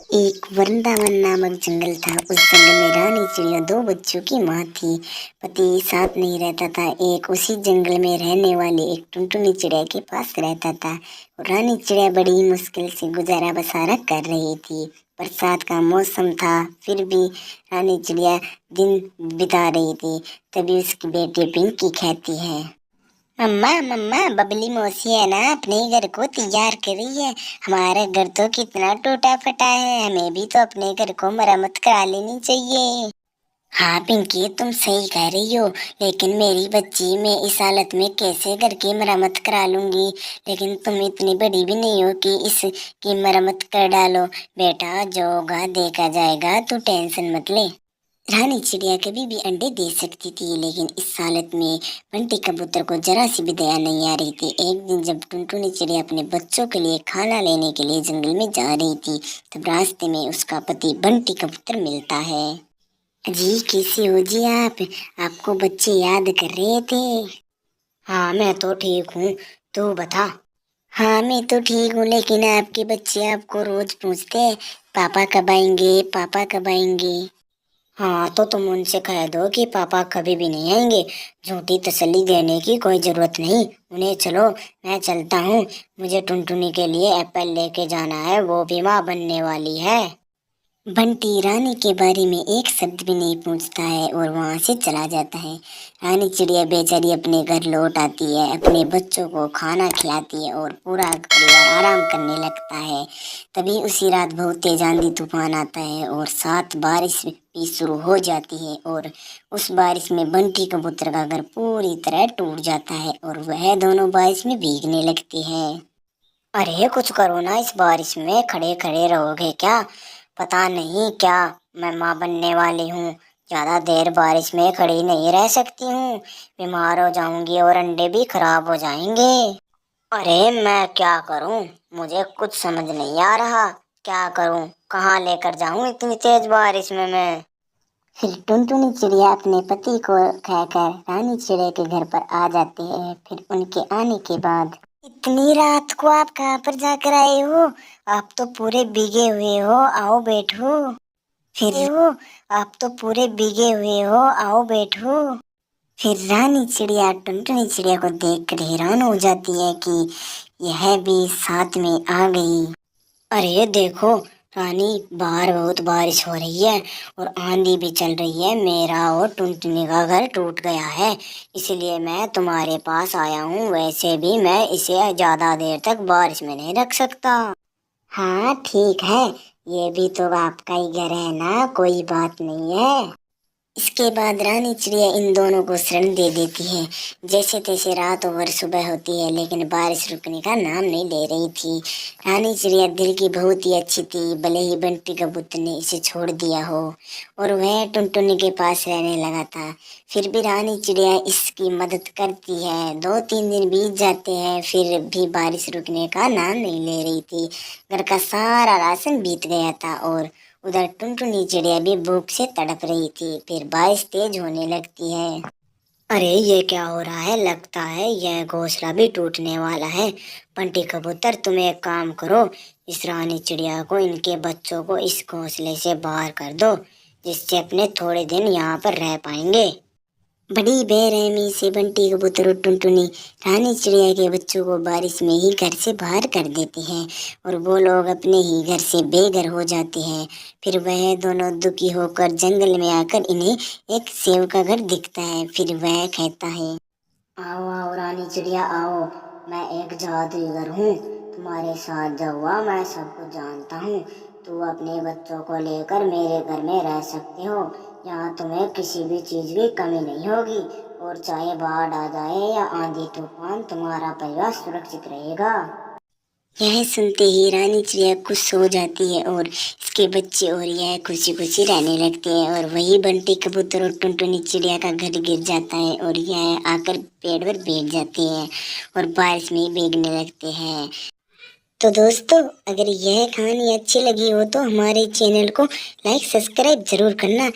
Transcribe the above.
एक वृंदावन नामक जंगल था। उस जंगल में रानी चिड़िया दो बच्चों की माँ थी। पति साथ नहीं रहता था। एक उसी जंगल में रहने वाली एक टुनटुनी चिड़िया के पास रहता था। रानी चिड़िया बड़ी मुश्किल से गुजारा बसारा कर रही थी। बरसात का मौसम था, फिर भी रानी चिड़िया दिन बिता रही थी। तभी उसकी बेटी पिंकी कहती है, मम्मा मम्मा, बबली मौसी है ना, अपने घर को तैयार कर रही है। हमारा घर तो कितना टूटा फटा है, हमें भी तो अपने घर को मरम्मत करा लेनी चाहिए। हाँ पिंकी, तुम सही कह रही हो, लेकिन मेरी बच्ची, मैं इस हालत में कैसे घर की मरम्मत करा लूंगी। लेकिन तुम इतनी बड़ी भी नहीं हो कि इसकी मरम्मत कर डालो। बेटा, जो होगा देखा जाएगा, तू टेंशन मत ले। रानी चिड़िया कभी भी अंडे दे सकती थी, लेकिन इस हालत में बंटी कबूतर को जरा सी भी दया नहीं आ रही थी। एक दिन जब टुनटुनी चिड़िया अपने बच्चों के लिए खाना लेने के लिए जंगल में जा रही थी, तब रास्ते में उसका पति बंटी कबूतर मिलता है। जी, कैसे हो जी आप? आपको बच्चे याद कर रहे थे। हाँ, मैं तो ठीक हूँ, तू बता। हाँ, मैं तो ठीक हूँ, लेकिन आपके बच्चे आपको रोज पूछते हैं, पापा कब आएंगे, पापा कब आएंगे। हाँ, तो तुम उनसे कह दो कि पापा कभी भी नहीं आएंगे। झूठी तसल्ली देने की कोई जरूरत नहीं। उन्हें चलो, मैं चलता हूँ। मुझे टुनटुनी के लिए एप्पल लेके जाना है, वो भी माँ बनने वाली है। बंटी रानी के बारे में एक शब्द भी नहीं पूछता है और वहां से चला जाता है। रानी चिड़िया बेचारी अपने घर लौट आती है, अपने बच्चों को खाना खिलाती है और पूरा परिवार आराम करने लगता है। तभी उसी रात बहुत तेज आंधी तूफान आता है और साथ बारिश भी शुरू हो जाती है और उस बारिश में बंटी कबूतर का घर पूरी तरह टूट जाता है और वह दोनों बारिश में भीगने लगती है। अरे कुछ करो ना, इस बारिश में खड़े खड़े रहोगे क्या? पता नहीं क्या, मैं माँ बनने वाली हूँ, ज्यादा देर बारिश में खड़ी नहीं रह सकती हूँ, बीमार हो जाऊंगी और अंडे भी खराब हो जाएंगे। अरे मैं क्या करूँ, मुझे कुछ समझ नहीं आ रहा। क्या करूँ, कहाँ लेकर जाऊँ इतनी तेज बारिश में मैं? फिर टुनटुनी चिड़िया अपने पति को कहकर रानी चिड़िया के घर पर आ जाती है। फिर उनके आने के बाद, इतनी रात को आप कहाँ पर जाकर आए हो? आप तो पूरे भीगे हुए हो, आओ बैठो। फिर हो, आप तो पूरे भीगे हुए हो, आओ बैठो। फिर रानी चिड़िया टुनटुनी चिड़िया को देखकर हैरान हो जाती है कि यह भी साथ में आ गई। अरे देखो रानी, बाहर बहुत बारिश हो रही है और आंधी भी चल रही है। मेरा और टुनटुनी का घर टूट गया है, इसलिए मैं तुम्हारे पास आया हूँ। वैसे भी मैं इसे ज्यादा देर तक बारिश में नहीं रख सकता। हाँ ठीक है, ये भी तो आपका ही घर है ना, कोई बात नहीं है। इसके बाद रानी चिड़िया इन दोनों को शरण दे देती है। जैसे तैसे रात और सुबह होती है, लेकिन बारिश रुकने का नाम नहीं ले रही थी। रानी चिड़िया दिल की बहुत ही अच्छी थी, भले ही बंटी कबूतर ने इसे छोड़ दिया हो और वह टुनटुनी के पास रहने लगा था। फिर भी रानी चिड़िया इसकी मदद करती है। 2-3 दिन बीत जाते हैं, फिर भी बारिश रुकने का नाम नहीं ले रही थी। घर का सारा राशन बीत गया था और उधर टुनटुनी चिड़िया भी भूख से तड़प रही थी। फिर बारिश तेज होने लगती है। अरे ये क्या हो रहा है, लगता है यह घोंसला भी टूटने वाला है। बंटी कबूतर, तुम एक काम करो, इस रानी चिड़िया को, इनके बच्चों को इस घोंसले से बाहर कर दो, जिससे अपने थोड़े दिन यहाँ पर रह पाएंगे। बड़ी बेरहमी से बंटी कबूतर और टुनटुनी रानी चिड़िया के बच्चों को बारिश में ही घर से बाहर कर देते हैं और वो लोग अपने ही घर से बेघर हो जाते हैं। फिर वह दोनों दुखी होकर जंगल में आकर इन्हें एक सेव का घर दिखता है। फिर वह कहता है, आओ आओ रानी चिड़िया आओ, मैं एक जादूगर हूँ, तुम्हारे साथ जो हुआ मैं सब कुछ जानता हूँ। तू अपने बच्चों को लेकर मेरे घर में रह सकते हो। यहाँ तुम्हें किसी भी चीज की कमी नहीं होगी और चाहे बाढ़ आ जाए या आंधी तूफान, तुम्हारा परिवार सुरक्षित रहेगा। यह सुनते ही रानी चिड़िया खुश हो जाती है और इसके बच्चे और यह खुशी खुशी रहने लगते हैं। और वही बंटी कबूतर और टुनटुनी चिड़िया का घर गिर जाता है और यह आकर पेड़ पर बैठ जाते हैं और बारिश में भीगने लगते हैं। तो दोस्तों, अगर यह कहानी अच्छी लगी हो तो हमारे चैनल को लाइक सब्सक्राइब जरूर करना।